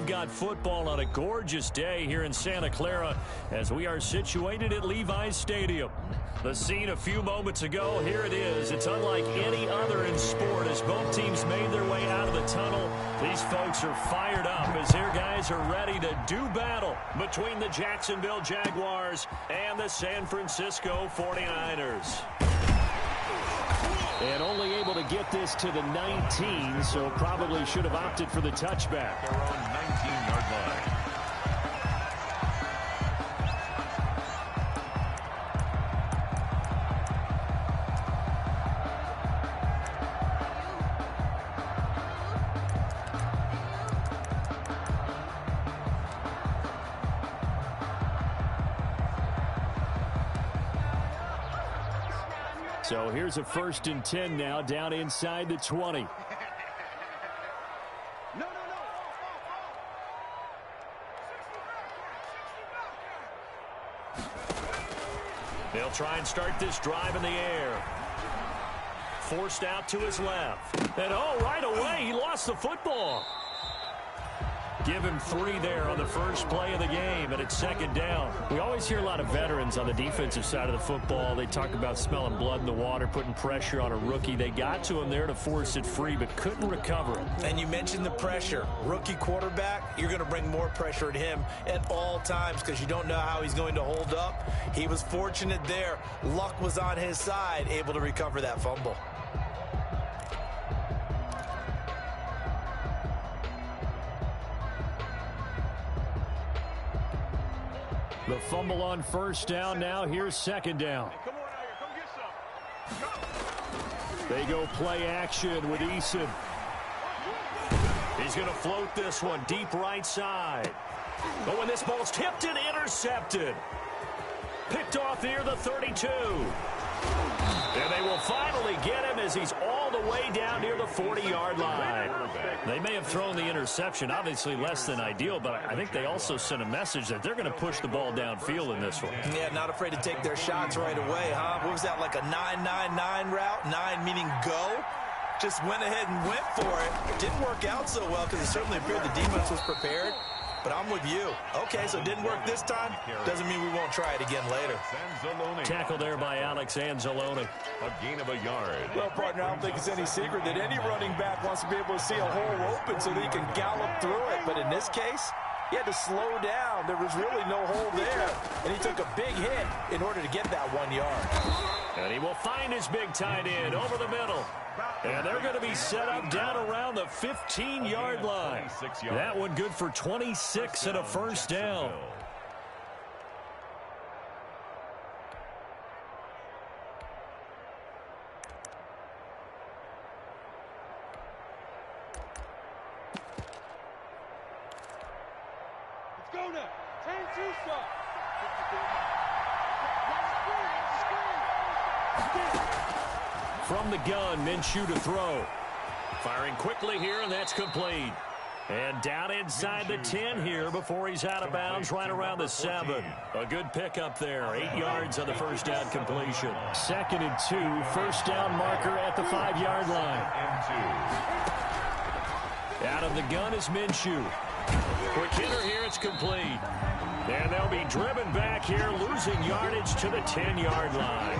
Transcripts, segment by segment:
we've got football on a gorgeous day here in Santa Clara as we are situated at Levi's Stadium. The scene a few moments ago, here it is. It's unlike any other in sport as both teams made their way out of the tunnel. These folks are fired up as their guys are ready to do battle between the Jacksonville Jaguars and the San Francisco 49ers. And only able to get this to the 19, so probably should have opted for the touchback. They're on 19-yard line. So here's a 1st and 10 now, down inside the 20. They'll try and start this drive in the air. Forced out to his left. And right away, he lost the football. Give him 3 there on the first play of the game, and it's 2nd down. We always hear a lot of veterans on the defensive side of the football. They talk about smelling blood in the water, putting pressure on a rookie. They got to him there to force it free, but couldn't recover it. And you mentioned the pressure. Rookie quarterback, you're going to bring more pressure at him at all times because you don't know how he's going to hold up. He was fortunate there. Luck was on his side, able to recover that fumble. The fumble on 1st down. Now here's 2nd down. They go play action with Eason. He's going to float this one deep right side. Oh, and this ball's tipped and intercepted. Picked off near the 32. And they will finally get him as he's all the way down near the 40-yard line. They may have thrown the interception, obviously less than ideal, but I think they also sent a message that they're going to push the ball downfield in this one. Yeah, not afraid to take their shots right away, huh? What was that, like a 9-9-9 route? 9 meaning go? Just went ahead and went for it. Didn't work out so well because it certainly appeared the defense was prepared. But I'm with you. Okay, so it didn't work this time. Doesn't mean we won't try it again later. Tackle there by Alex Anzalone. A gain of a yard. Well, partner, I don't think it's any secret that any running back wants to be able to see a hole open so that he can gallop through it. But in this case, he had to slow down. There was really no hole there. And he took a big hit in order to get that 1 yard. And he will find his big tight end over the middle. And they're going to be set up down around the 15-yard line. That one good for 26 and a 1st down. Let's go now. 10-2 stop. From the gun, Minshew to throw. Firing quickly here, and that's complete. And down inside the 10 here before he's out of bounds right around the 7. A good pickup there. 8 yards on the 1st down completion. 2nd and 2. 1st down marker at the 5-yard line. Out of the gun is Minshew. Quick hitter here, it's complete. And they'll be driven back here, losing yardage to the 10-yard line.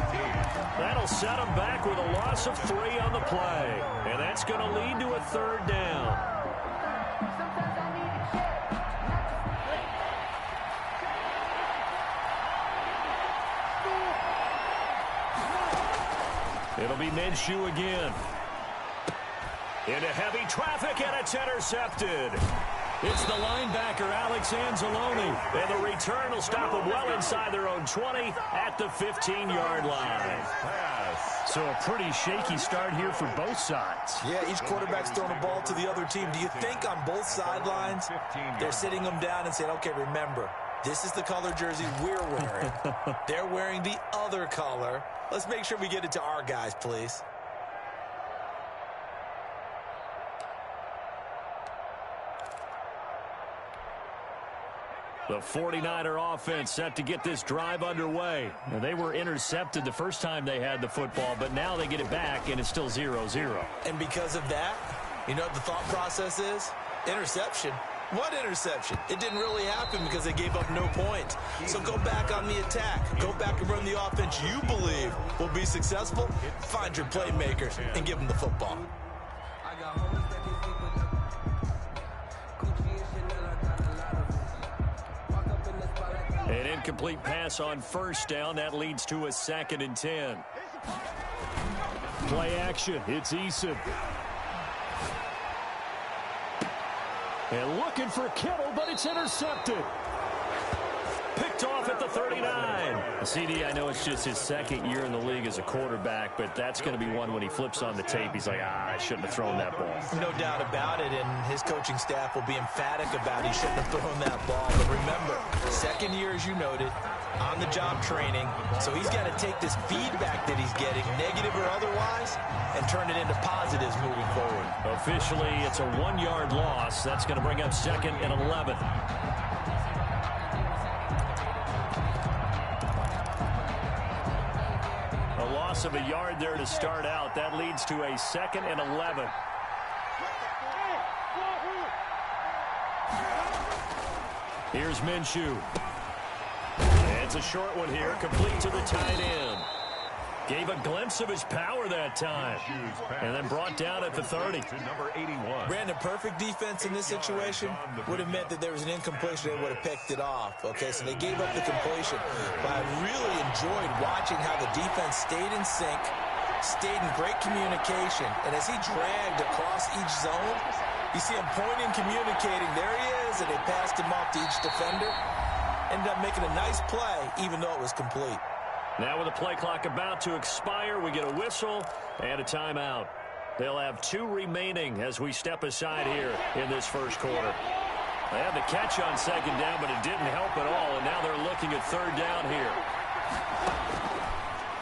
That'll set them back with a loss of 3 on the play. And that's going to lead to a 3rd down. It'll be Minshew again. Into heavy traffic, and it's intercepted. It's the linebacker, Alex Anzalone. And the return will stop them well inside their own 20 at the 15-yard line. So a pretty shaky start here for both sides. Yeah, each quarterback's throwing a ball to the other team. Do you think on both sidelines they're sitting them down and saying, okay, remember, this is the color jersey we're wearing. They're wearing the other color. Let's make sure we get it to our guys, please. The 49er offense set to get this drive underway. Now, they were intercepted the first time they had the football, but now they get it back, and it's still 0-0. And because of that, you know what the thought process is? Interception. What interception? It didn't really happen because they gave up no points. So go back on the attack. Go back and run the offense you believe will be successful. Find your playmakers and give them the football. An incomplete pass on first down. That leads to a 2nd and 10. Play action. It's Eason. And looking for Kittle, but it's intercepted. Picked off at the 39. CD, I know it's just his 2nd year in the league as a quarterback, but that's going to be one when he flips on the tape. He's like, I shouldn't have thrown that ball. No doubt about it, and his coaching staff will be emphatic about he shouldn't have thrown that ball. But remember, 2nd year, as you noted, on-the-job training, so he's got to take this feedback that he's getting, negative or otherwise, and turn it into positives moving forward. Officially, it's a 1-yard loss. That's going to bring up 2nd and 11. A loss of a yard there to start out. That leads to a 2nd and 11. Here's Minshew. It's a short one here, complete to the tight end. Gave a glimpse of his power that time. And then brought down at the 30. Number 81. Brandon, perfect defense in this situation would have meant that there was an incompletion. They would have picked it off. Okay, so they gave up the completion. But I really enjoyed watching how the defense stayed in sync, stayed in great communication. And as he dragged across each zone, you see him pointing, communicating. There he is, and they passed him off to each defender. Ended up making a nice play, even though it was complete. Now with the play clock about to expire, we get a whistle and a timeout. They'll have 2 remaining as we step aside here in this first quarter. They had the catch on 2nd down, but it didn't help at all, and now they're looking at 3rd down here.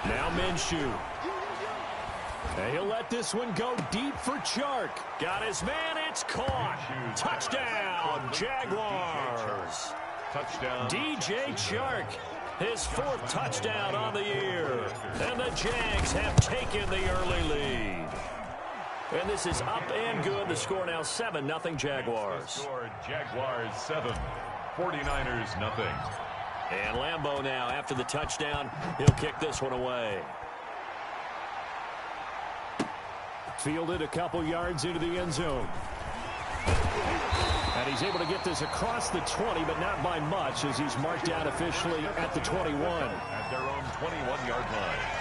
Now Minshew. And he'll let this one go deep for Chark. Got his man, it's caught. Touchdown, Jaguars. Touchdown. DJ Chark. His 4th touchdown on the year. And the Jags have taken the early lead. And this is up and good. The score now 7-0 Jaguars. Score Jaguars 7, 49ers nothing. And Lambeau now after the touchdown. He'll kick this one away. Fielded a couple yards into the end zone. And he's able to get this across the 20, but not by much, as he's marked out officially at the 21. At their own 21-yard line.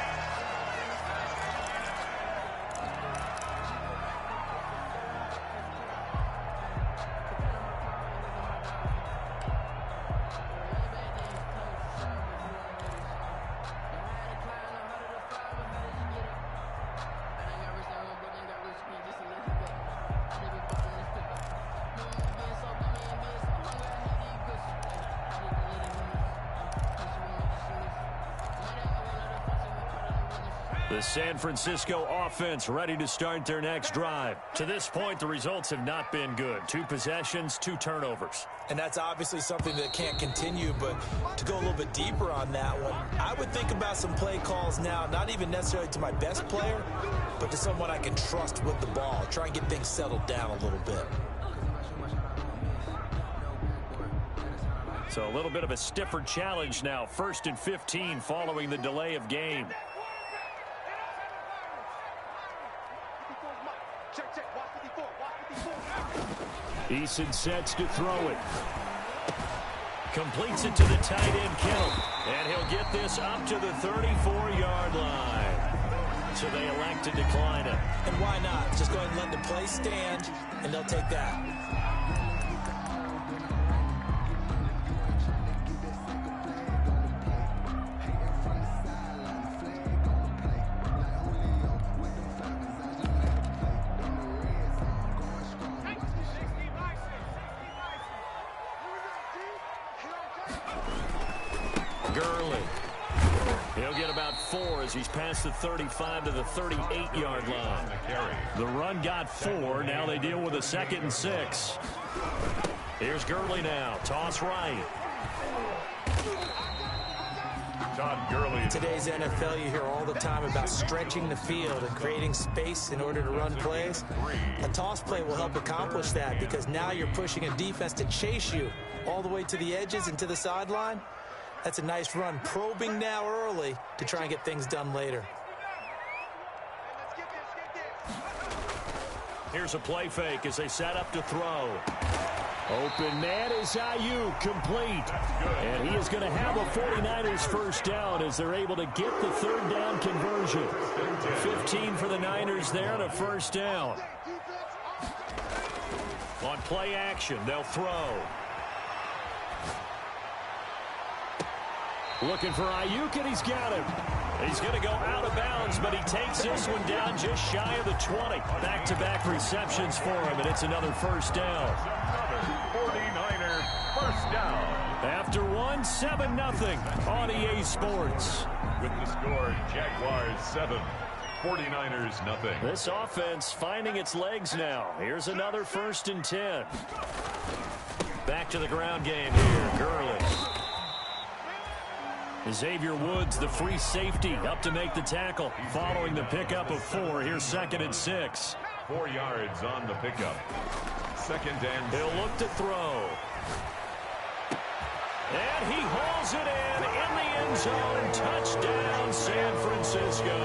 The San Francisco offense ready to start their next drive. To this point, the results have not been good. 2 possessions, 2 turnovers. And that's obviously something that can't continue, but to go a little bit deeper on that one, I would think about some play calls now, not even necessarily to my best player, but to someone I can trust with the ball. Try and get things settled down a little bit. So a little bit of a stiffer challenge now. 1st and 15 following the delay of game. Eason sets to throw it. Completes it to the tight end, Kittle. And he'll get this up to the 34-yard line. So they elect to decline it. And why not? Just go ahead and let the play stand, and they'll take that. As he's past the 35 to the 38-yard line. The run got 4. Now they deal with a 2nd and 6. Here's Gurley now. Toss right. Todd Gurley. In today's NFL, you hear all the time about stretching the field and creating space in order to run plays. A toss play will help accomplish that because now you're pushing a defense to chase you all the way to the edges and to the sideline. That's a nice run, probing now early to try and get things done later. Here's a play fake as they set up to throw. Open man is Ayuk, complete. And he is going to have a 49ers first down as they're able to get the third down conversion. 15 for the Niners there and a first down. On play action, they'll throw. Looking for Ayuk, and he's got him. He's going to go out of bounds, but he takes this one down just shy of the 20. Back-to-back receptions for him, and it's another first down. Another 49er first down. After one, 7-0 on EA Sports. With the score, Jaguars 7, 49ers nothing. This offense finding its legs now. Here's another 1st and 10. Back to the ground game here, Gurley. Xavier Woods, the free safety, up to make the tackle. Following the pickup of 4, here's 2nd and 6. 4 yards on the pickup. 2nd and He'll look to throw. And he hauls it in the end zone. Touchdown, San Francisco.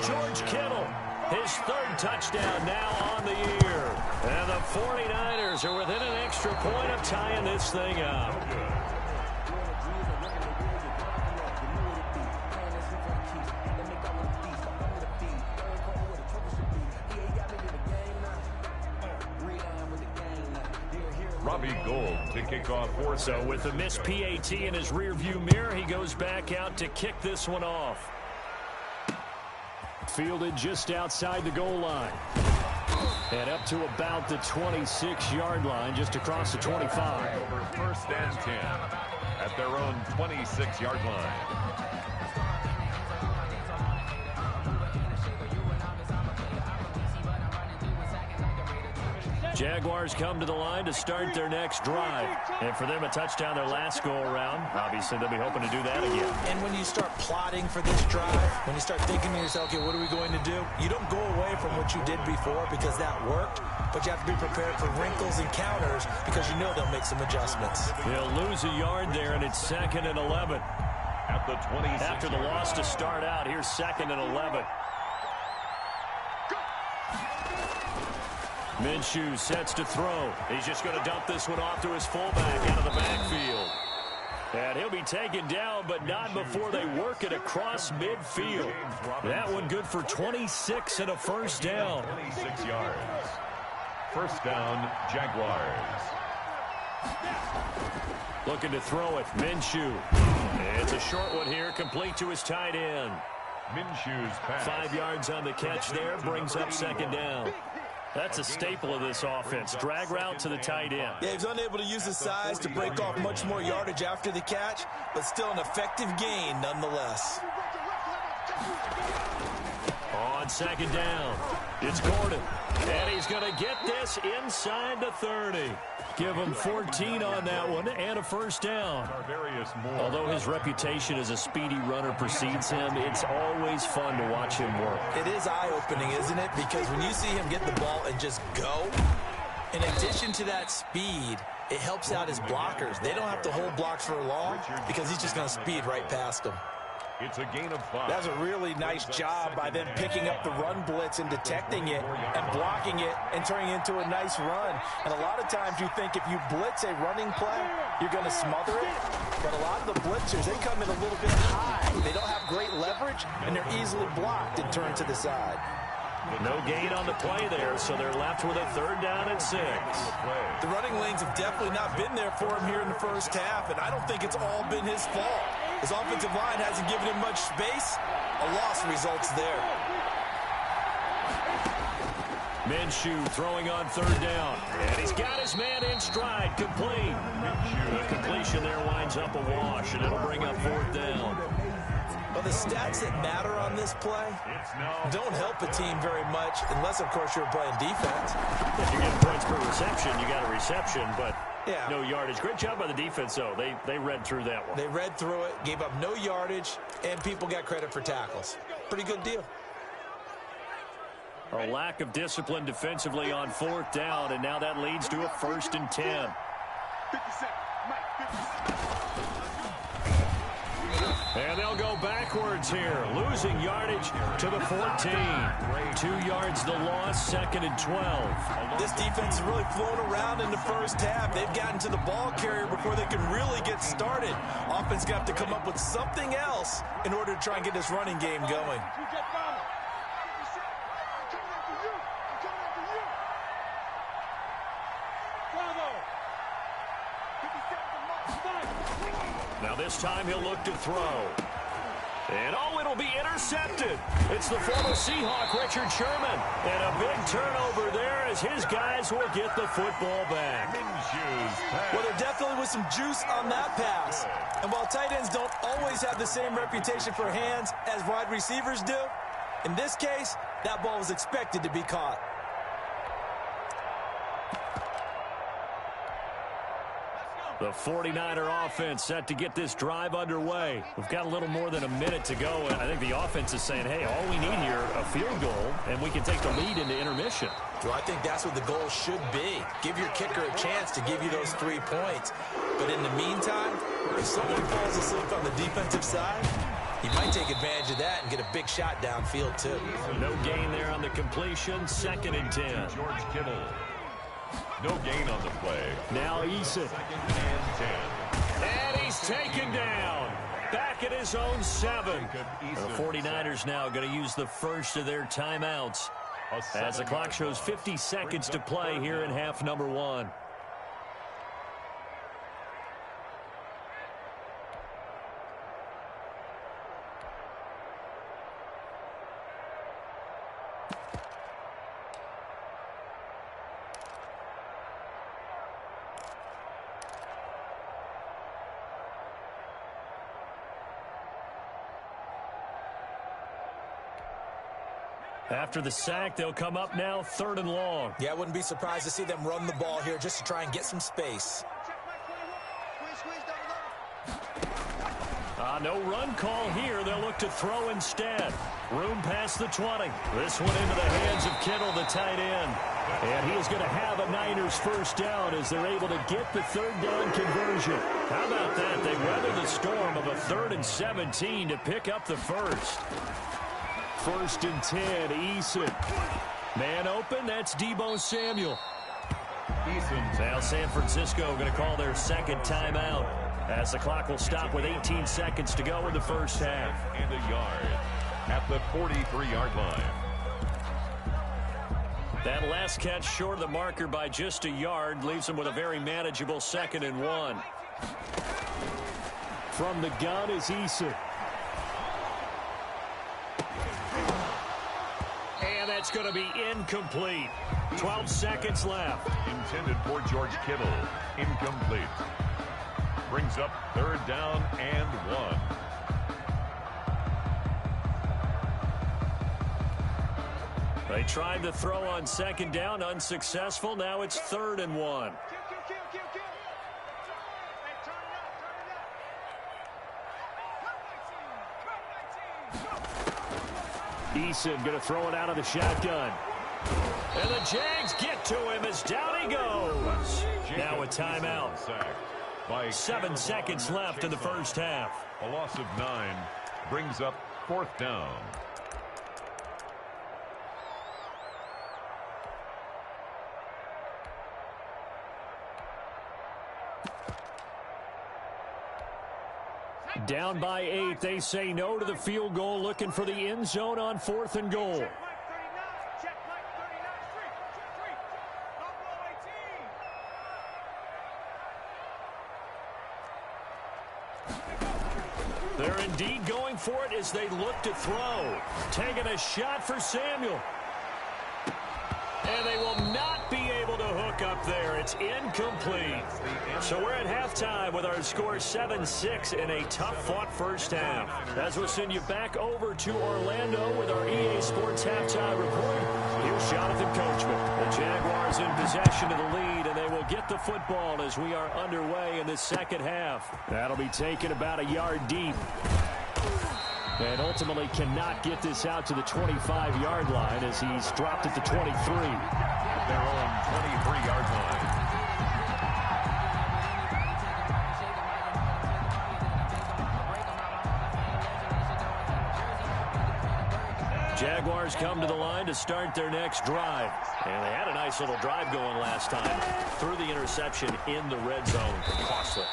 George Kittle, his 3rd touchdown now on the year. And the 49ers are within an extra point of tying this thing up. Robbie Gould to kick off 4th. So with a missed PAT in his rearview mirror, he goes back out to kick this one off. Fielded just outside the goal line. And up to about the 26-yard line, just across the 25. Over 1st and 10 at their own 26-yard line. Jaguars come to the line to start their next drive. And for them, a touchdown their last go-around. Obviously, they'll be hoping to do that again. And when you start plotting for this drive, when you start thinking to yourself, okay, what are we going to do? You don't go away from what you did before because that worked, but you have to be prepared for wrinkles and counters because you know they'll make some adjustments. They'll lose a yard there, and it's 2nd and 11. At the 26. After the loss to start out, here's 2nd and 11. Minshew sets to throw. He's just going to dump this one off to his fullback out of the backfield. And he'll be taken down, but not before they work it across midfield. That one good for 26 and a first down. 26 yards. First down, Jaguars. Looking to throw it, Minshew. It's a short one here, complete to his tight end. Minshew's pass. 5 yards on the catch there, brings up 2nd down. That's a staple of this offense. Drag route to the tight end. Yeah, he's unable to use his size to break off much more yardage after the catch, but still an effective gain nonetheless. On 2nd down, it's Gordon. And he's going to get this inside the 30. Give him 14 on that one and a first down. Although his reputation as a speedy runner precedes him, it's always fun to watch him work. It is eye-opening, isn't it? Because when you see him get the ball and just go, in addition to that speed, it helps out his blockers. They don't have to hold blocks for long because he's just going to speed right past them. It's a gain of 5. That's a really nice job by them picking up the run blitz and detecting it and blocking it and turning it into a nice run. And a lot of times you think if you blitz a running play, you're going to smother it. But a lot of the blitzers, they come in a little bit high. They don't have great leverage, and they're easily blocked and turned to the side. No gain on the play there, so they're left with a 3rd down and 6. The running lanes have definitely not been there for him here in the first half, and I don't think it's all been his fault. His offensive line hasn't given him much space. A loss results there. Minshew throwing on 3rd down. And he's got his man in stride, complete. The completion there winds up a wash, and it'll bring up 4th down. Well, the stats that matter on this play don't help a team very much, unless, of course, you're playing defense. If you get points per reception, you got a reception, but Yeah. No yardage. Great job by the defense, though. They read through that one. They read through it, gave up no yardage, and people got credit for tackles. Pretty good deal. A lack of discipline defensively on 4th down, and now that leads to a 1st and 10. And they'll go backwards here, losing yardage to the 14. 2 yards the loss, 2nd and 12. This defense is really flown around in the first half. They've gotten to the ball carrier before they can really get started. Offense got to come up with something else in order to try and get this running game going. Now this time he'll look to throw. And oh, it'll be intercepted. It's the former Seahawk, Richard Sherman. And a big turnover there as his guys will get the football back. Well, there definitely was some juice on that pass. And while tight ends don't always have the same reputation for hands as wide receivers do, in this case, that ball was expected to be caught. The 49er offense set to get this drive underway. We've got a little more than a minute to go, and I think the offense is saying, hey, all we need here, a field goal, and we can take the lead into intermission. Well, I think that's what the goal should be. Give your kicker a chance to give you those 3 points. But in the meantime, if someone falls asleep on the defensive side, he might take advantage of that and get a big shot downfield, too. No gain there on the completion, 2nd and 10. George Kittle. No gain on the play. Now Eason. 2nd and 10. And he's taken down. Back at his own 7. The 49ers now going to use the first of their timeouts as the clock shows 50 seconds to play here in half number 1. After the sack, they'll come up now 3rd and long. Yeah, I wouldn't be surprised to see them run the ball here just to try and get some space. No run call here. They'll look to throw instead. Room past the 20. This one into the hands of Kittle, the tight end. And he is going to have a Niners first down as they're able to get the 3rd down conversion. How about that? They weather the storm of a 3rd and 17 to pick up the first. 1st and 10, Eason. Man open, that's Deebo Samuel. Now San Francisco going to call their 2nd timeout as the clock will stop with 18 seconds to go in the first half. And a yard at the 43-yard line. That last catch short of the marker by just a yard leaves them with a very manageable 2nd and 1. From the gun is Eason. And that's going to be incomplete. 12 seconds left. Intended for George Kittle. Incomplete. Brings up 3rd down and 1. They tried to throw on 2nd down, unsuccessful. Now it's 3rd and 1. Eason going to throw it out of the shotgun. And the Jags get to him as down he goes. Now a timeout. 7 seconds left in the first half. A loss of 9 brings up 4th down. Down by 8, they say no to the field goal, looking for the end zone on 4th and goal. They're indeed going for it as they look to throw. Taking a shot for Samuel. And they will not be able to hook up there. It's incomplete. So we're at halftime with our score 7-6 in a tough-fought first half. As we'll send you back over to Orlando with our EA Sports halftime report. Here's Jonathan Coachman. The Jaguars in possession of the lead, and they will will get the football as we are underway in the second half. That'll be taken about a yard deep. And ultimately cannot get this out to the 25-yard line as he's dropped at the 23. Their own 23-yard line. Jaguars come to the line to start their next drive. And they had a nice little drive going last time. Threw the interception in the red zone. Costly.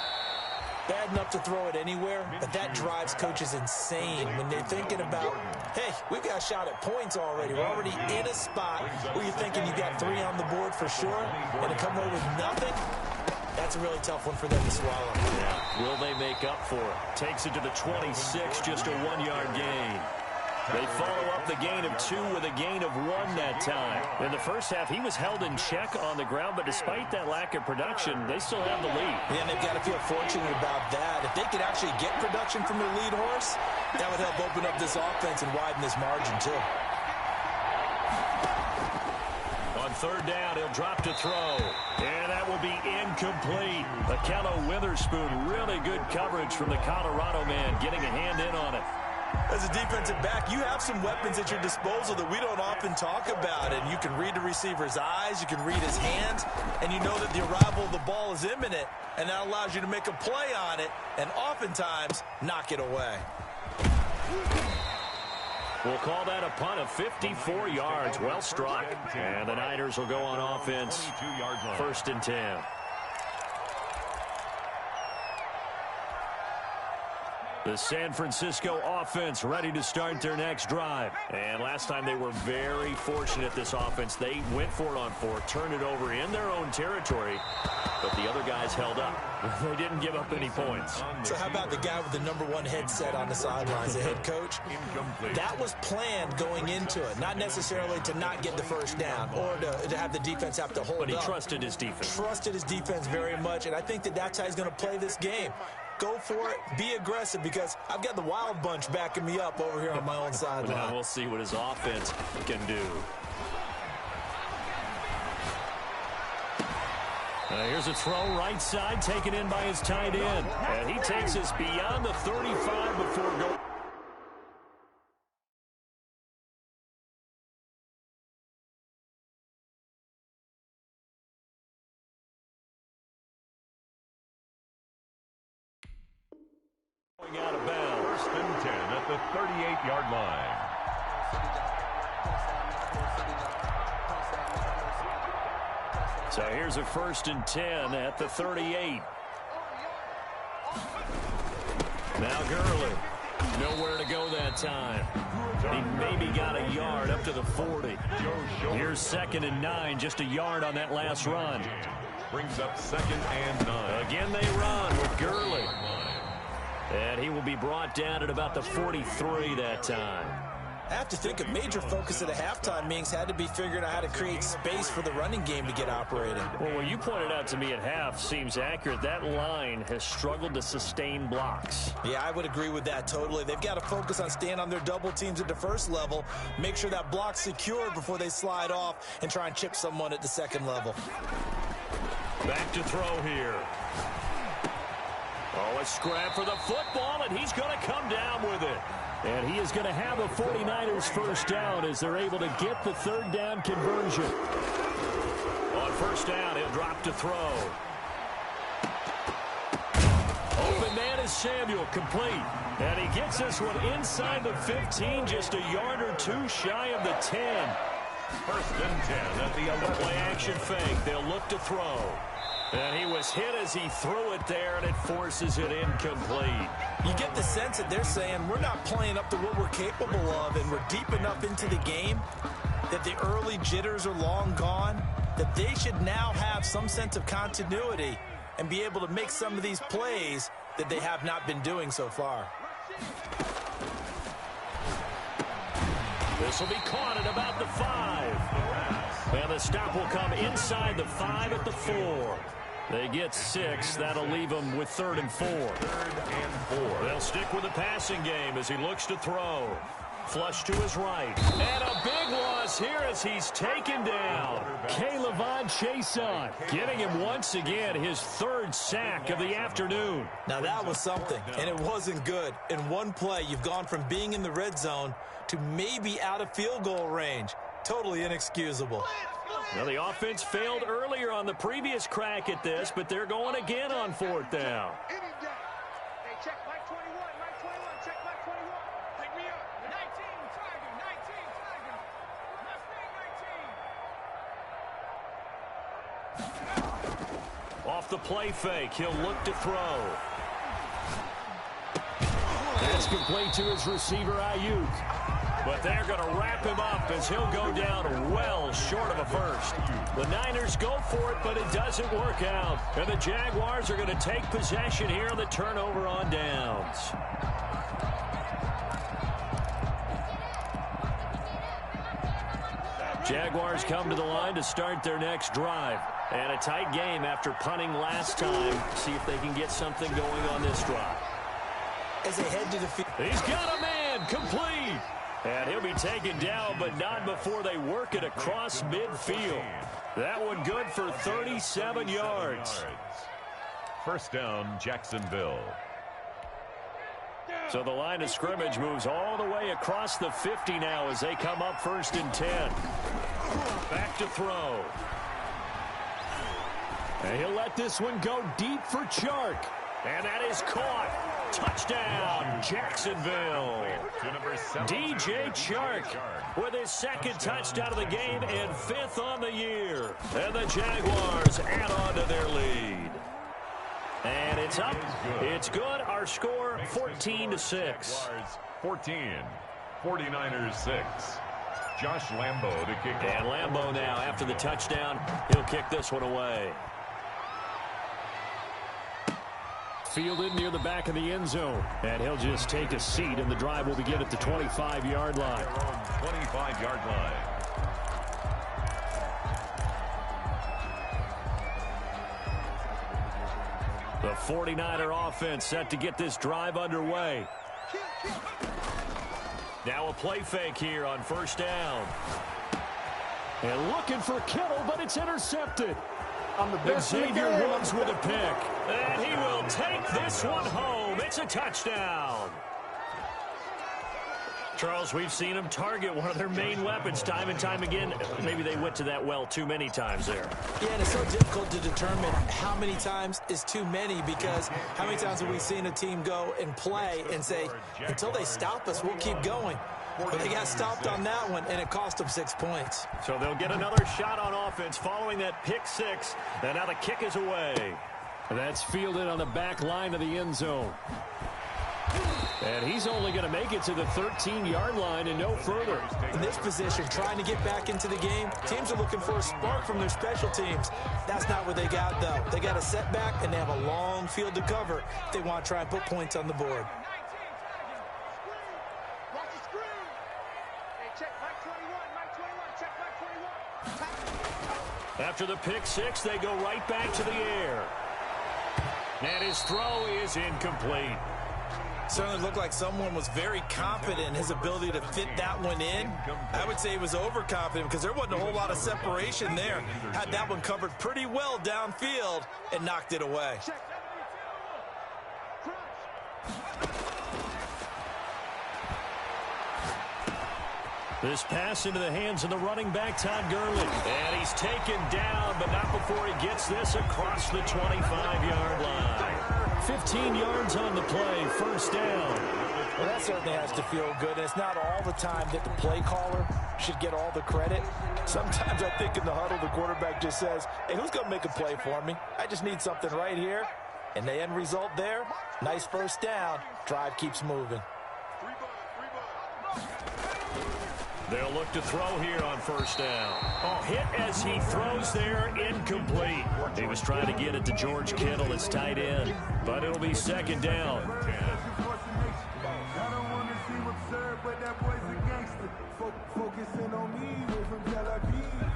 Bad enough to throw it anywhere, but that drives coaches insane when they're thinking about, hey, we've got a shot at points already. We're already in a spot where you're thinking you got 3 on the board for sure, and to come away with nothing, that's a really tough one for them to swallow. Yeah. Will they make up for it? Takes it to the 26, just a 1-yard gain. They follow up the gain of 2 with a gain of 1 that time. In the first half, he was held in check on the ground, but despite that lack of production, they still have the lead. Yeah, and they've got to feel fortunate about that. If they could actually get production from their lead horse, that would help open up this offense and widen this margin, too. On third down, he'll drop to throw. And that will be incomplete. Akello Witherspoon, really good coverage from the Colorado man, getting a hand in on it. As a defensive back, you have some weapons at your disposal that we don't often talk about. And you can read the receiver's eyes, you can read his hands, and you know that the arrival of the ball is imminent. And that allows you to make a play on it and oftentimes knock it away. We'll call that a punt of 54 yards. Well struck. And the Niners will go on offense. 1st and 10. The San Francisco offense ready to start their next drive. And last time they were very fortunate, this offense. They went for it on 4, turned it over in their own territory, but the other guys held up. They didn't give up any points. So how about the guy with the #1 headset on the sidelines, the head coach? That was planned going into it, not necessarily to not get the first down or to have the defense have to hold up. But he trusted his defense. Trusted his defense very much, and I think that that's how he's going to play this game. Go for it, be aggressive, because I've got the wild bunch backing me up over here on my own sideline. Now we'll see what his offense can do. Here's a throw right side, taken in by his tight end. And he takes us beyond the 35 before going. Out of bounds. 1st and 10 at the 38-yard line. So here's a 1st and 10 at the 38. Now Gurley. Nowhere to go that time. He maybe got a yard up to the 40. Here's 2nd and 9, just a yard on that last run. Brings up 2nd and 9. Again they run with Gurley. And he will be brought down at about the 43 that time. I have to think a major focus of the halftime meetings had to be figuring out how to create space for the running game to get operating. Well, what you pointed out to me at half seems accurate. That line has struggled to sustain blocks. Yeah, I would agree with that totally. They've got to focus on staying on their double teams at the first level, make sure that block's secured before they slide off and try and chip someone at the second level. Back to throw here. Oh, a scrap for the football, and he's going to come down with it. And he is going to have a 49ers first down as they're able to get the 3rd down conversion. On 1st down, he'll drop to throw. Open man is Samuel, complete. And he gets this one inside the 15, just a yard or 2 shy of the 10. 1st and 10 at the 11. Play action fake. They'll look to throw. And he was hit as he threw it there, and it forces it incomplete. You get the sense that they're saying we're not playing up to what we're capable of, and we're deep enough into the game that the early jitters are long gone, that they should now have some sense of continuity and be able to make some of these plays that they have not been doing so far. This will be caught at about the 5. And the stop will come inside the 5 at the 4. They get 6. That'll leave them with 3rd and 4. 3rd and 4. They'll stick with the passing game as he looks to throw. Flush to his right. And a big loss here as he's taken down. K'Lavon Chaisson getting him once again his third sack of the afternoon. Now that was something, and it wasn't good. In one play, you've gone from being in the red zone to maybe out of field goal range. Totally inexcusable. Now the offense failed earlier on the previous crack at this, but they're going again on fourth down. Off the play fake, he'll look to throw. That's complete to his receiver, Ayuk. But they're going to wrap him up as he'll go down well short of a first. The Niners go for it, but it doesn't work out. And the Jaguars are going to take possession here on the turnover on downs. Jaguars come to the line to start their next drive. And a tight game after punting last time. See if they can get something going on this drive. As they head to the field. He's got a man, complete. And he'll be taken down, but not before they work it across midfield. That one good for 37 yards. First down, Jacksonville. So the line of scrimmage moves all the way across the 50 now as they come up 1st and 10. Back to throw. And he'll let this one go deep for Chark. And that is caught. Touchdown, Jacksonville. DJ Chark with his second touchdown of the game and 5th on the year. And the Jaguars add on to their lead. And it's up. It's good. Our score, 14-6. 14. 49ers 6. Josh Lambo to kick off. And Lambo now, after the touchdown, he'll kick this one away. Fielded near the back of the end zone. And he'll just take a seat, and the drive will begin at the 25-yard line. 25-yard line. The 49er offense set to get this drive underway. Now a play fake here on 1st down. And looking for Kittle, but it's intercepted. Xavier Woods with a pick. And he will take this one home. It's a touchdown. Charles, we've seen them target one of their main weapons time and time again. Maybe they went to that well too many times there. Yeah, and it's so difficult to determine how many times is too many, because how many times have we seen a team go and play and say, until they stop us, we'll keep going. But they got stopped on that one, and it cost them 6 points. So they'll get another shot on offense following that pick six. And now the kick is away. That's fielded on the back line of the end zone. And he's only going to make it to the 13-yard line and no further. In this position, trying to get back into the game, teams are looking for a spark from their special teams. That's not what they got, though. They got a setback, and they have a long field to cover if they want to try and put points on the board. After the pick six, they go right back to the air. And his throw is incomplete. Certainly looked like someone was very confident in his ability to fit that one in. I would say he was overconfident because there wasn't a whole lot of separation there. Had that one covered pretty well downfield and knocked it away. This pass into the hands of the running back, Todd Gurley. And he's taken down, but not before he gets this across the 25-yard line. 15 yards on the play, 1st down. Well, that certainly has to feel good. And it's not all the time that the play caller should get all the credit. Sometimes I think in the huddle, the quarterback just says, hey, who's going to make a play for me? I just need something right here. And the end result there, nice 1st down. Drive keeps moving. They'll look to throw here on 1st down. Oh, hit as he throws there, incomplete. He was trying to get it to George Kittle, his tight end, but it'll be 2nd down.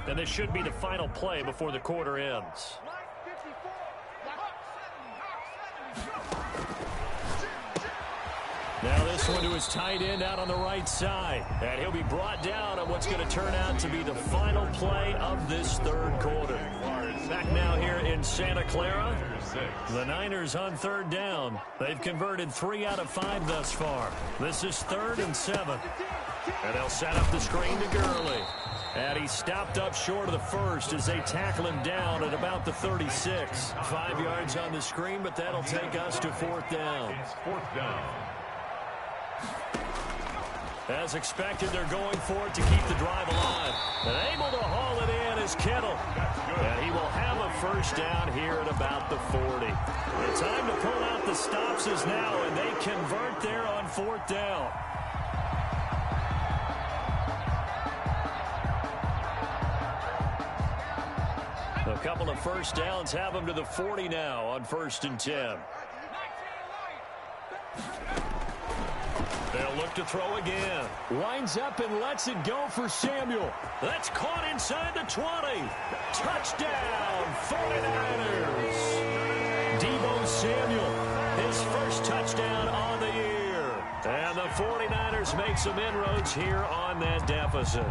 And this should be the final play before the quarter ends. Now this this one to his tight end out on the right side. And he'll be brought down on what's going to turn out to be the final play of this third quarter. Back now here in Santa Clara. The Niners on third down. They've converted 3 out of 5 thus far. This is 3rd and 7. And they'll set up the screen to Gurley. And he stopped up short of the first as they tackle him down at about the 36. 5 yards on the screen, but that'll take us to 4th down. As expected, they're going for it to keep the drive alive. And able to haul it in is Kittle. And he will have a first down here at about the 40. The time to pull out the stops is now, and they convert there on 4th down. A couple of first downs have them to the 40 now on 1st and 10. They'll look to throw again. Winds up and lets it go for Samuel. That's caught inside the 20. Touchdown, 49ers. Deebo Samuel, his first touchdown on the year. And the 49ers make some inroads here on that deficit.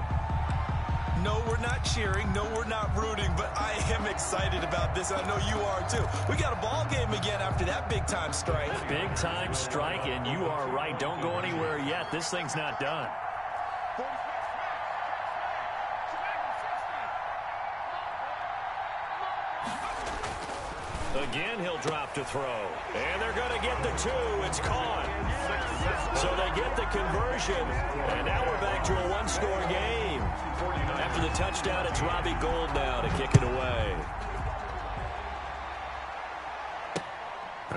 No, we're not cheering. No, we're not rooting. But I am excited about this. I know you are, too. We got a ball game again after that big-time strike. Big-time strike, and you are right. Don't go anywhere yet. This thing's not done. Again, he'll drop to throw. And they're going to get the 2. It's caught. So they get the conversion. And now we're back to a one-score game. After the touchdown, it's Robbie Gould now to kick it away.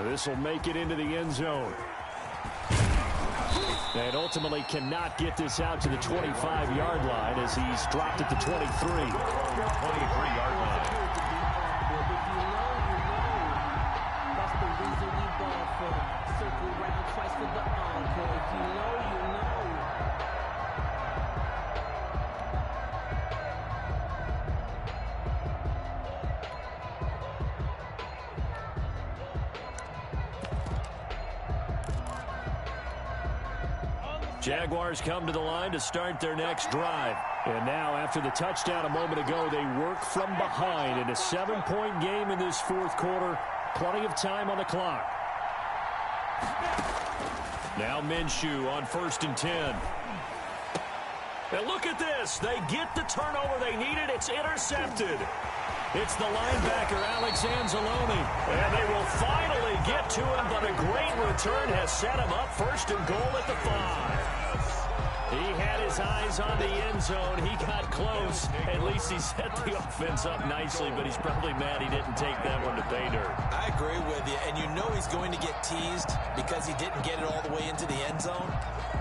This will make it into the end zone. And ultimately cannot get this out to the 25-yard line as he's dropped at the 23. 23-yard line. Jaguars come to the line to start their next drive. And now, after the touchdown a moment ago, they work from behind in a 7-point game in this 4th quarter. Plenty of time on the clock. Now Minshew on 1st and 10. And look at this. They get the turnover they needed. It's intercepted. It's the linebacker, Alex Anzalone. And they will finally get to him, but a great return has set him up 1st and goal at the 5. He had his eyes on the end zone. He got close. At least he set the offense up nicely, but he's probably mad he didn't take that one to pay dirt. I agree with you, and you know he's going to get teased because he didn't get it all the way into the end zone.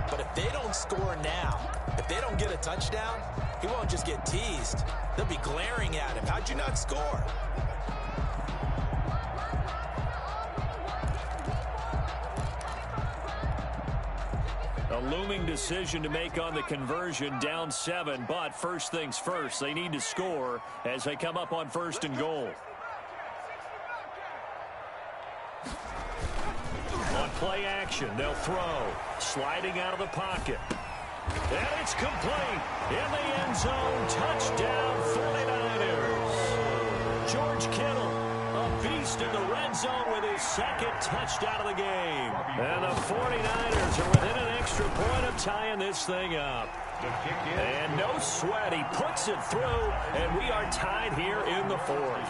But if they don't score now, if they don't get a touchdown, he won't just get teased. They'll be glaring at him. How'd you not score? A looming decision to make on the conversion, down 7, but first things first, they need to score as they come up on 1st and goal. On play action, they'll throw, sliding out of the pocket. And it's complete in the end zone. Touchdown, 49ers. George Kittle, a beast in the red zone with his 2nd touchdown of the game. And the 49ers are within an extra point of tying this thing up. And no sweat, he puts it through, and we are tied here in the 4th.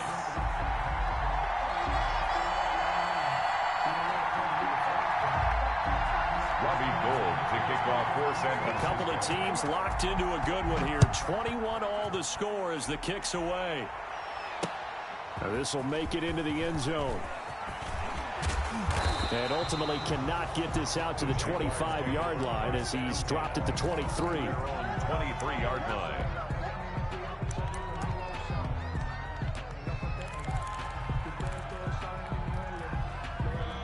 A couple of teams locked into a good one here. 21 all the score as the kick's away. Now this will make it into the end zone. And ultimately cannot get this out to the 25-yard line as he's dropped at the 23. 23-yard line.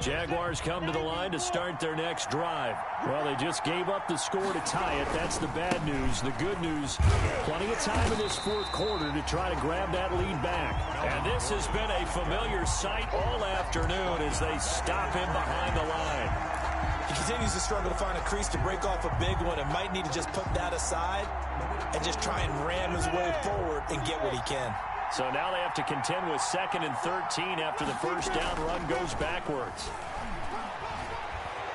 Jaguars come to the line to start their next drive. Well, they just gave up the score to tie it. That's the bad news. The good news, plenty of time in this 4th quarter to try to grab that lead back. And this has been a familiar sight all afternoon as they stop him behind the line. He continues to struggle to find a crease to break off a big one and might need to just put that aside and just try and ram his way forward and get what he can. So now they have to contend with 2nd and 13 after the first down run goes backwards.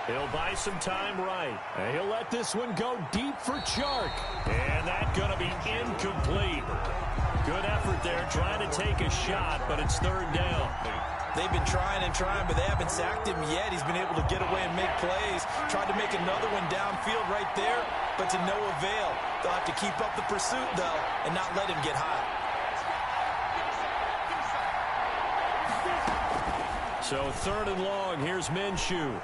He'll buy some time right. And he'll let this one go deep for Chark. And that's going to be incomplete. Good effort there trying to take a shot, but it's 3rd down. They've been trying and trying, but they haven't sacked him yet. He's been able to get away and make plays. Tried to make another one downfield right there, but to no avail. They'll have to keep up the pursuit, though, and not let him get hot. So 3rd and long, here's Minshew.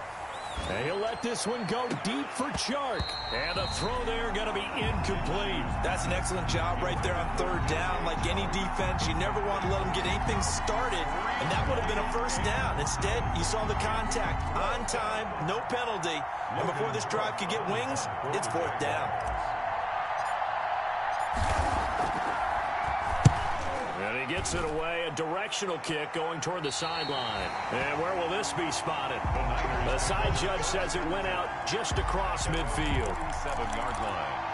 And he'll let this one go deep for Chark. And the throw there going to be incomplete. That's an excellent job right there on 3rd down. Like any defense, you never want to let them get anything started, and that would have been a 1st down. Instead, you saw the contact on time, no penalty, and before this drive could get wings, it's 4th down. And he gets it away, a directional kick going toward the sideline. And where will this be spotted? The side judge says it went out just across midfield. 7-yard line.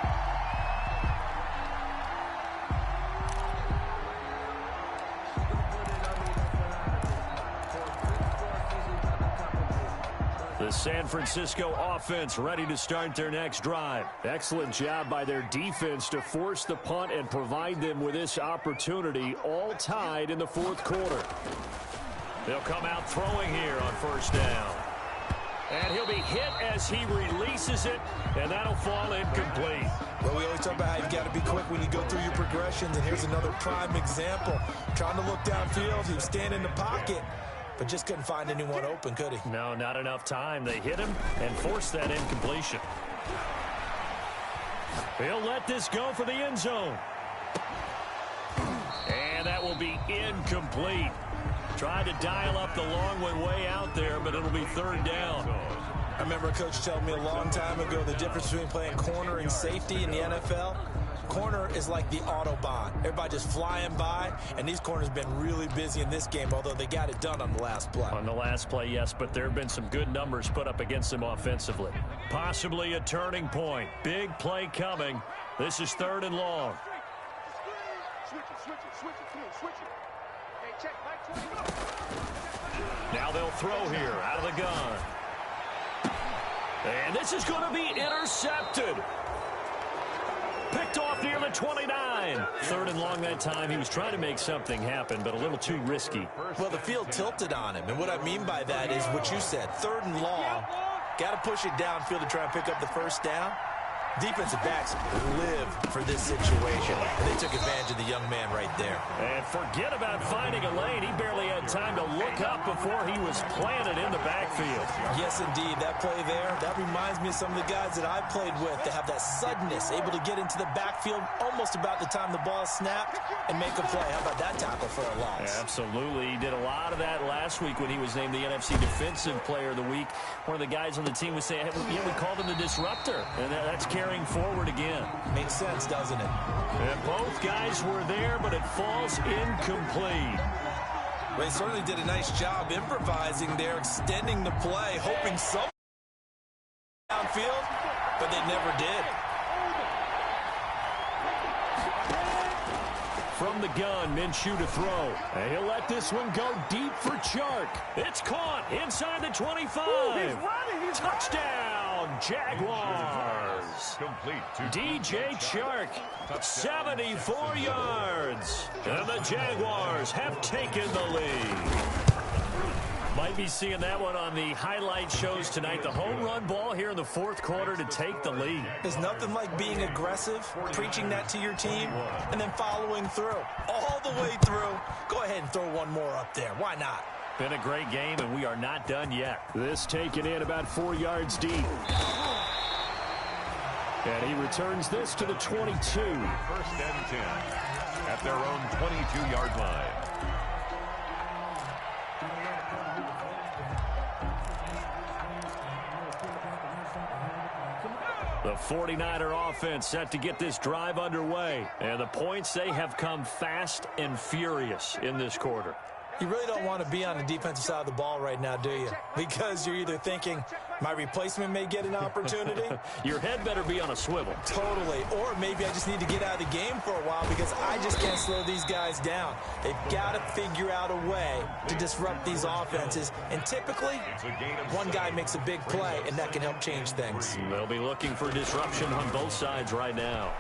The San Francisco offense ready to start their next drive. Excellent job by their defense to force the punt and provide them with this opportunity, all tied in the 4th quarter. They'll come out throwing here on 1st down. And he'll be hit as he releases it, and that'll fall incomplete. Well, we always talk about how you've got to be quick when you go through your progressions, and here's another prime example. Trying to look downfield, he was standing in the pocket, but just couldn't find anyone open, could he? No, not enough time. They hit him and forced that incompletion. He'll let this go for the end zone. And that will be incomplete. Tried to dial up the long one way out there, but it'll be 3rd down. I remember a coach telling me a long time ago the difference between playing corner and safety in the NFL. Corner is like the Autobahn. Everybody just flying by, and these corners have been really busy in this game, although they got it done on the last play. On the last play, yes, but there have been some good numbers put up against them offensively. Possibly a turning point. Big play coming. This is 3rd and long. Now they'll throw here out of the gun. And this is going to be intercepted. Picked off near the 29. 3rd and long that time. He was trying to make something happen, but a little too risky. Well, the field tilted on him, and what I mean by that is what you said. 3rd and long. Got to push it downfield to try and pick up the 1st down. Defensive backs live for this situation, and they took advantage of the young man right there. And forget about finding a lane. He barely had time to look up before he was planted in the backfield. Yes, indeed. That play there, that reminds me of some of the guys that I've played with that have that suddenness, able to get into the backfield almost about the time the ball snapped and make a play. How about that tackle for a loss? Yeah, absolutely. He did a lot of that last week when he was named the NFC Defensive Player of the Week. One of the guys on the team was saying, hey, we called him the disruptor, and that's carrying forward again. Makes sense, doesn't it? And both guys were there, but it falls incomplete. Well, they certainly did a nice job improvising there, extending the play, hoping some downfield, but they never did. From the gun, Minshew to throw. And he'll let this one go deep for Chark. It's caught inside the 25. He's running. Touchdown, Jaguars. Complete to DJ Chark, 74 yards. And the Jaguars have taken the lead. Might be seeing that one on the highlight shows tonight. The home run ball here in the 4th quarter to take the lead. There's nothing like being aggressive, preaching that to your team, and then following through. All the way through. Go ahead and throw one more up there. Why not? Been a great game, and we are not done yet. This taken in about 4 yards deep. And he returns this to the 22. 1st and 10 at their own 22-yard line. The 49er offense set to get this drive underway. And the points, they have come fast and furious in this quarter. You really don't want to be on the defensive side of the ball right now, do you? Because you're either thinking, my replacement may get an opportunity. Your head better be on a swivel. Totally. Or maybe I just need to get out of the game for a while because I just can't slow these guys down. They've got to figure out a way to disrupt these offenses. And typically, one guy makes a big play, and that can help change things. They'll be looking for disruption on both sides right now.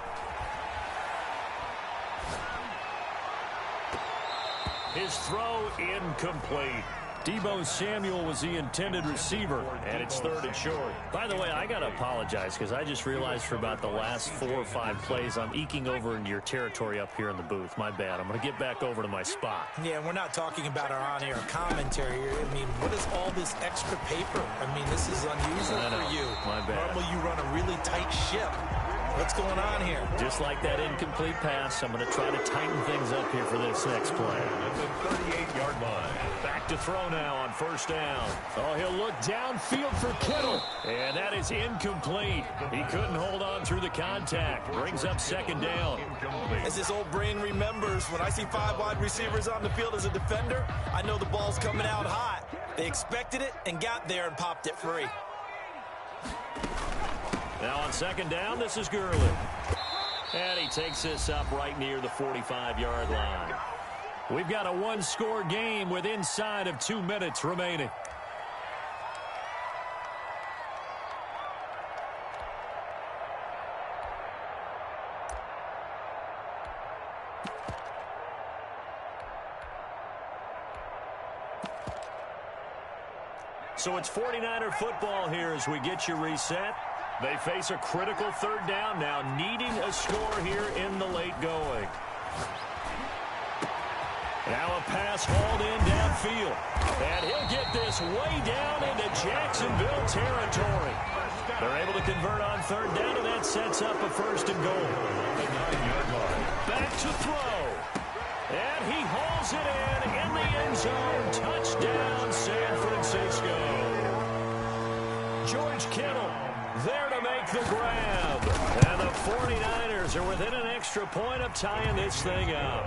His throw incomplete. Deebo Samuel was the intended receiver, and it's 3rd and short. By the way, I got to apologize because I just realized for about the last 4 or 5 plays, I'm eking over into your territory up here in the booth. My bad. I'm going to get back over to my spot. Yeah, we're not talking about our on-air commentary. I mean, what is all this extra paper? I mean, this is unusual for you. My bad. Normally, you run a really tight ship. What's going on here? Just like that incomplete pass, I'm going to try to tighten things up here for this next play. At the 38-yard line. Back to throw now on 1st down. Oh, he'll look downfield for Kittle. And that is incomplete. He couldn't hold on through the contact. Brings up 2nd down. As this old brain remembers, when I see 5 wide receivers on the field as a defender, I know the ball's coming out hot. They expected it and got there and popped it free. Now on 2nd down, this is Gurley. And he takes this up right near the 45-yard line. We've got a 1-score game with inside of 2 minutes remaining. So it's 49er football here as we get you reset. They face a critical 3rd down now, needing a score here in the late going. Now a pass hauled in downfield. And he'll get this way down into Jacksonville territory. They're able to convert on 3rd down, and that sets up a 1st and goal. Back to throw. And he hauls it in the end zone. Touchdown, San Francisco. George Kittle there to make the grab. And the 49ers are within an extra point of tying this thing up.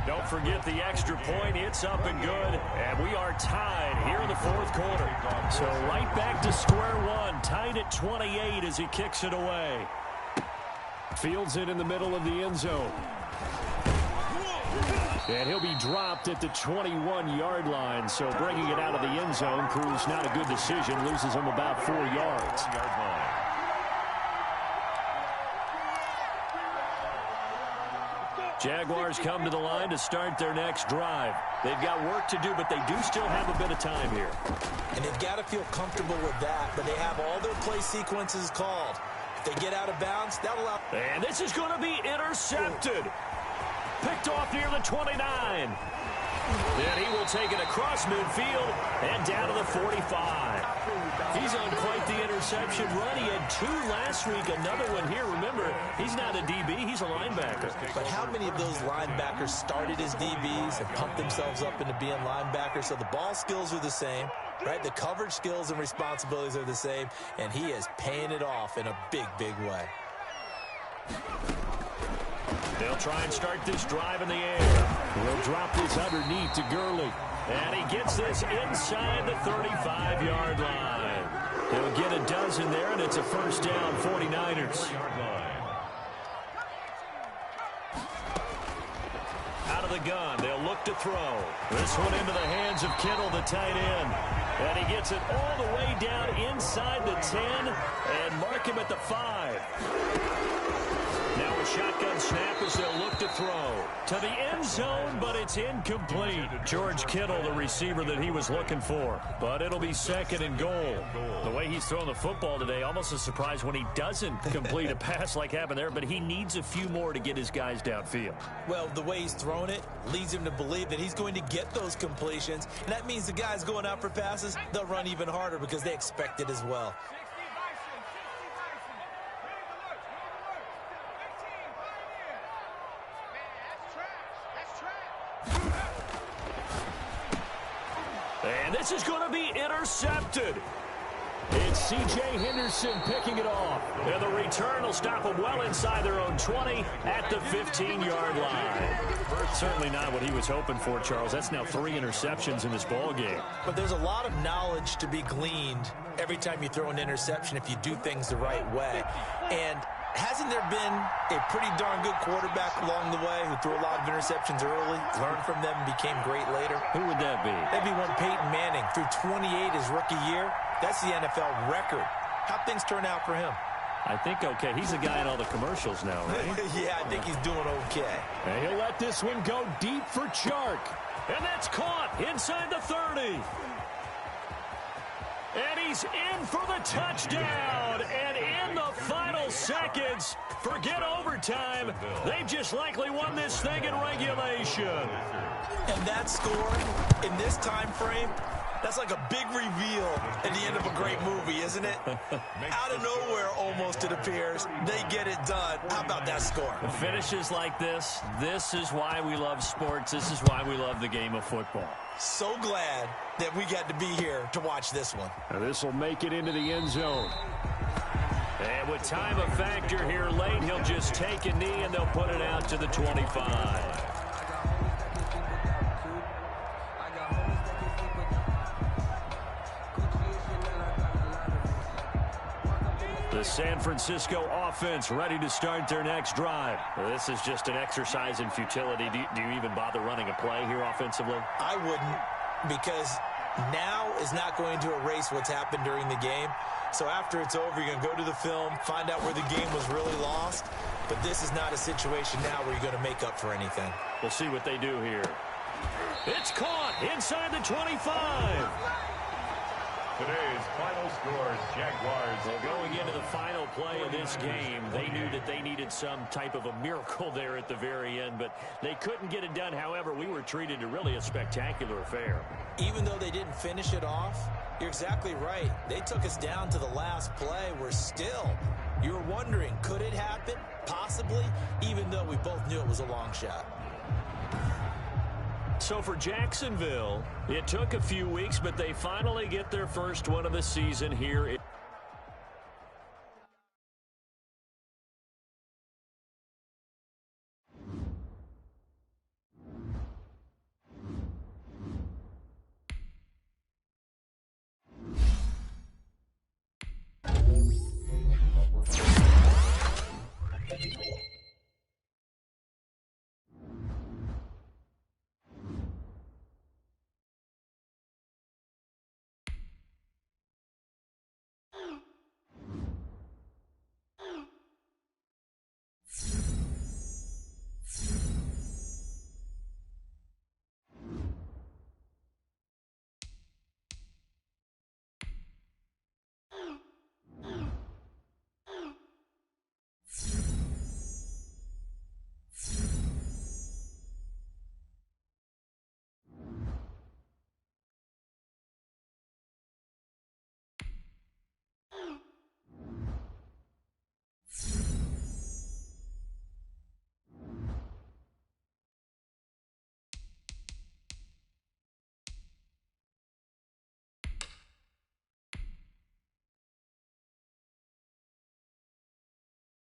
Don't forget the extra point. It's up and good. And we are tied here in the 4th quarter. So right back to square one. Tied at 28 as he kicks it away. Fields it in the middle of the end zone. And he'll be dropped at the 21-yard line. So bringing it out of the end zone proves not a good decision. Loses him about 4 yards. Jaguars come to the line to start their next drive. They've got work to do, but they do still have a bit of time here. And they've got to feel comfortable with that, but they have all their play sequences called. If they get out of bounds, that'll allow... And this is going to be intercepted. Picked off near the 29. Then he will take it across midfield and down to the 45. He's on quite the interception run. He had 2 last week, another one here. Remember, he's not a DB, he's a linebacker. But how many of those linebackers started as DBs and pumped themselves up into being linebackers? So the ball skills are the same, right? The coverage skills and responsibilities are the same, and he is paying it off in a big, big way. They'll try and start this drive in the air. He'll drop this underneath to Gurley. And he gets this inside the 35-yard line. He'll get a dozen there, and it's a 1st down, 49ers. Out of the gun, they'll look to throw. This one into the hands of Kittle, the tight end. And he gets it all the way down inside the 10 and mark him at the 5. Now a shotgun snap as they'll look to throw. To the end zone, but it's incomplete. George Kittle, the receiver that he was looking for. But it'll be 2nd and goal. The way he's throwing the football today, almost a surprise when he doesn't complete a pass like happened there, but he needs a few more to get his guys downfield. Well, the way he's thrown it leads him to believe that he's going to get those completions. And that means the guys going out for passes, they'll run even harder because they expect it as well. And this is going to be intercepted. It's C.J. Henderson picking it off. And the return will stop them well inside their own 20 at the 15-yard line. Certainly not what he was hoping for, Charles. That's now 3 interceptions in this ball game. But there's a lot of knowledge to be gleaned every time you throw an interception if you do things the right way. And hasn't there been a pretty darn good quarterback along the way who threw a lot of interceptions early, learned from them, and became great later? Who would that be? That'd be one Peyton Manning. Threw 28 his rookie year. That's the NFL record. How'd things turn out for him? I think okay. He's the guy in all the commercials now, right? Yeah, I think he's doing okay. And he'll let this one go deep for Chark. And that's caught inside the 30. And he's in for the touchdown. And in the final seconds, forget overtime. They've just likely won this thing in regulation. And that score in this time frame, that's like a big reveal at the end of a great movie, isn't it? Out of nowhere, almost, it appears, they get it done. How about that score? Finishes like this is why we love sports. This is why we love the game of football. So glad that we got to be here to watch this one. Now this will make it into the end zone. And with time a factor here late, he'll just take a knee and they'll put it out to the 25. The San Francisco offense ready to start their next drive. Well, this is just an exercise in futility. Do you even bother running a play here offensively? I wouldn't, because now is not going to erase what's happened during the game. So after it's over, you're going to go to the film, find out where the game was really lost. But this is not a situation now where you're going to make up for anything. We'll see what they do here. It's caught inside the 25. Today's final scores, Jaguars. Well, going into the final play of this game, they knew that they needed some type of a miracle there at the very end, but they couldn't get it done. However, we were treated to really a spectacular affair. Even though they didn't finish it off, you're exactly right. They took us down to the last play. We're still, you were wondering, could it happen? Possibly, even though we both knew it was a long shot. So for Jacksonville, it took a few weeks, but they finally get their first one of the season here.